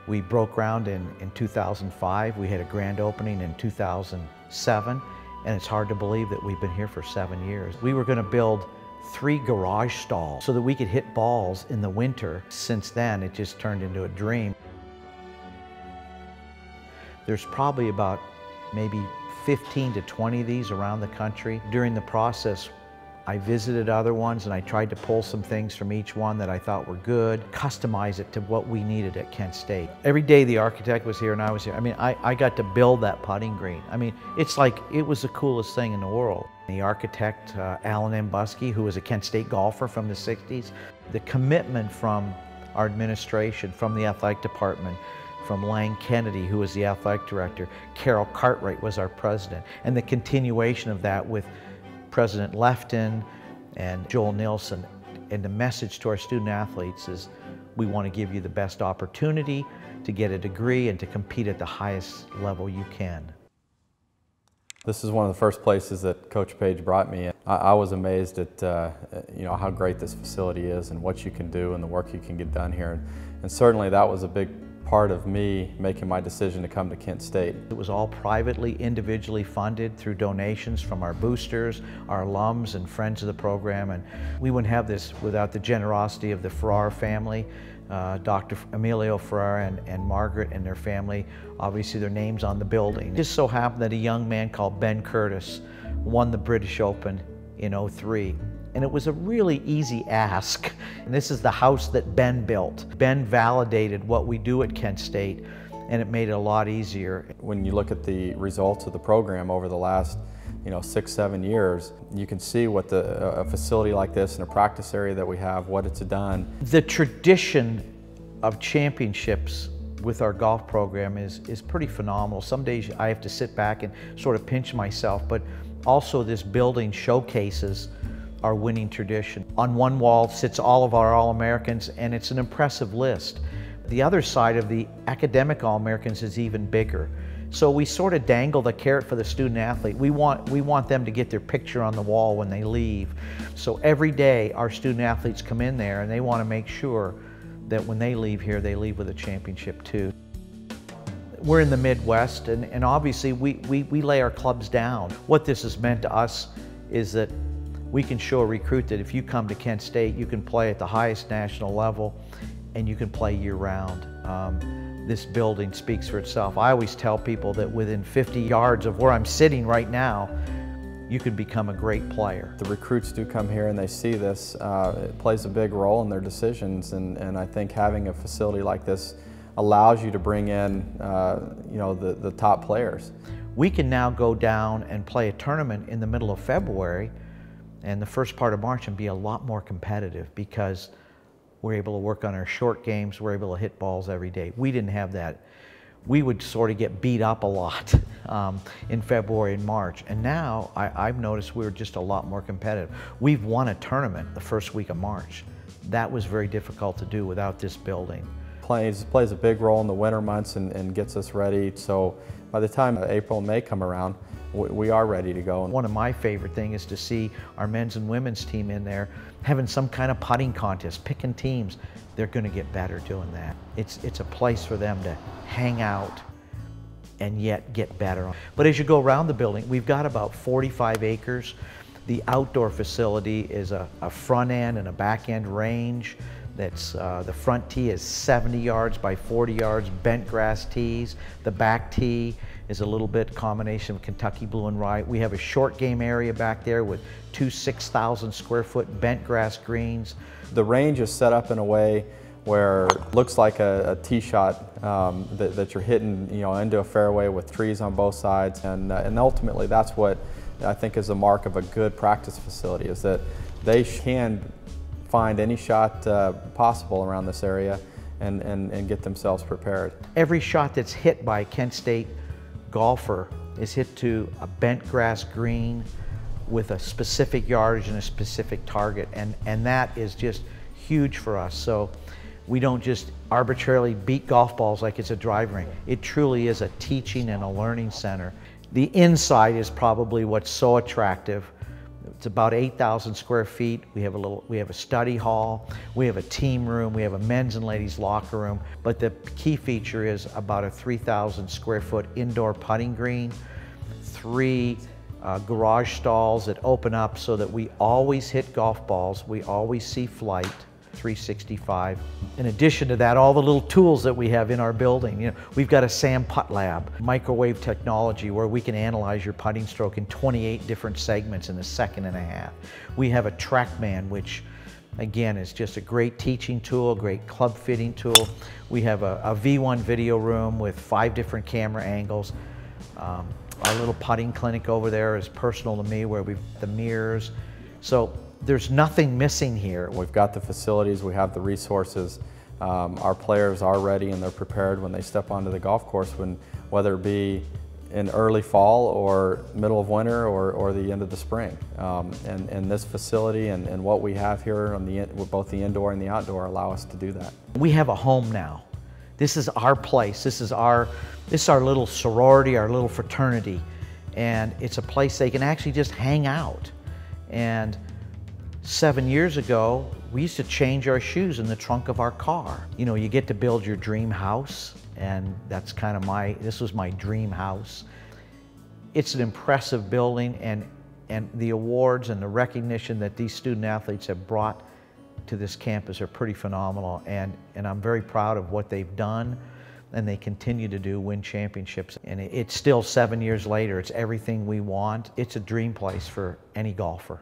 We broke ground in 2005. We had a grand opening in 2007, and it's hard to believe that we've been here for 7 years. We were going to build 3 garage stalls so that we could hit balls in the winter. Since then, it just turned into a dream. There's probably about maybe 15 to 20 of these around the country. During the process, I visited other ones and I tried to pull some things from each one that I thought were good, customize it to what we needed at Kent State. Every day the architect was here and I was here. I mean, I got to build that putting green. I mean, it's like, it was the coolest thing in the world. The architect, Alan M. Buskey, who was a Kent State golfer from the 60s, the commitment from our administration, from the athletic department, from Lang Kennedy, who was the athletic director, Carol Cartwright was our president, and the continuation of that with President Lefton and Joel Nielsen. And the message to our student athletes is, we want to give you the best opportunity to get a degree and to compete at the highest level you can. This is one of the first places that Coach Page brought me. I was amazed at how great this facility is and what you can do and the work you can get done here. And certainly that was a big part of me making my decision to come to Kent State. It was all privately, individually funded through donations from our boosters, our alums and friends of the program, and we wouldn't have this without the generosity of the Ferrara family, Dr. Emilio Ferrara and Margaret and their family. Obviously their names on the building. It just so happened that a young man called Ben Curtis won the British Open in '03. And it was a really easy ask. And this is the house that Ben built. Ben validated what we do at Kent State, and it made it a lot easier. When you look at the results of the program over the last 6, 7 years, you can see what a facility like this and a practice area that we have, what it's done. The tradition of championships with our golf program is pretty phenomenal. Some days I have to sit back and sort of pinch myself, but also this building showcases our winning tradition. On one wall sits all of our All-Americans, and it's an impressive list. The other side of the academic All-Americans is even bigger. So we sort of dangle the carrot for the student athlete. We want them to get their picture on the wall when they leave. So every day our student athletes come in there and they want to make sure that when they leave here, they leave with a championship too. We're in the Midwest, and obviously we lay our clubs down. What this has meant to us is that we can show a recruit that if you come to Kent State, you can play at the highest national level and you can play year-round. This building speaks for itself. I always tell people that within 50 yards of where I'm sitting right now, you could become a great player. The recruits do come here and they see this. It plays a big role in their decisions, and I think having a facility like this allows you to bring in the top players. We can now go down and play a tournament in the middle of February and the first part of March and be a lot more competitive because we're able to work on our short games, we're able to hit balls every day. We didn't have that. We would sort of get beat up a lot in February and March, and now I've noticed we're just a lot more competitive. We've won a tournament the first week of March. That was very difficult to do without this building. Plays a big role in the winter months and gets us ready, so by the time April and May come around, we are ready to go. One of my favorite things is to see our men's and women's team in there having some kind of putting contest, picking teams. They're going to get better doing that. It's a place for them to hang out and yet get better. But as you go around the building, we've got about 45 acres. The outdoor facility is a front end and a back end range. That's the front tee is 70 yards by 40 yards, bent grass tees. The back tee is a little bit combination of Kentucky blue and white. We have a short game area back there with 2 6,000 square foot bent grass greens. The range is set up in a way where it looks like a tee shot that you're hitting into a fairway with trees on both sides, and ultimately that's what I think is the mark of a good practice facility, is that they can find any shot possible around this area and get themselves prepared. Every shot that's hit by a Kent State golfer is hit to a bent grass green with a specific yardage and a specific target, and that is just huge for us. So we don't just arbitrarily beat golf balls like it's a driving range. It truly is a teaching and a learning center. The inside is probably what's so attractive. It's about 8,000 square feet. We have a study hall, we have a team room, we have a men's and ladies locker room. But the key feature is about a 3,000 square foot indoor putting green, 3 garage stalls that open up so that we always hit golf balls, we always see flight, 365. In addition to that, all the little tools that we have in our building. You know, we've got a SAM putt lab, microwave technology where we can analyze your putting stroke in 28 different segments in a second and a half. We have a TrackMan, which again is just a great teaching tool, a great club fitting tool. We have a V1 video room with 5 different camera angles. Our little putting clinic over there is personal to me, where we've the mirrors. So there's nothing missing here. We've got the facilities, we have the resources. Our players are ready and they're prepared when they step onto the golf course, whether it be in early fall or middle of winter or the end of the spring. And this facility and what we have here on both the indoor and the outdoor allow us to do that. We have a home now. This is our place. This is our little sorority, our little fraternity. And it's a place they can actually just hang out. And 7 years ago, we used to change our shoes in the trunk of our car. You know, you get to build your dream house, and that's kind of this was my dream house. It's an impressive building, and the awards and the recognition that these student athletes have brought to this campus are pretty phenomenal, and I'm very proud of what they've done, and they continue to win championships. And it's still 7 years later, it's everything we want. It's a dream place for any golfer.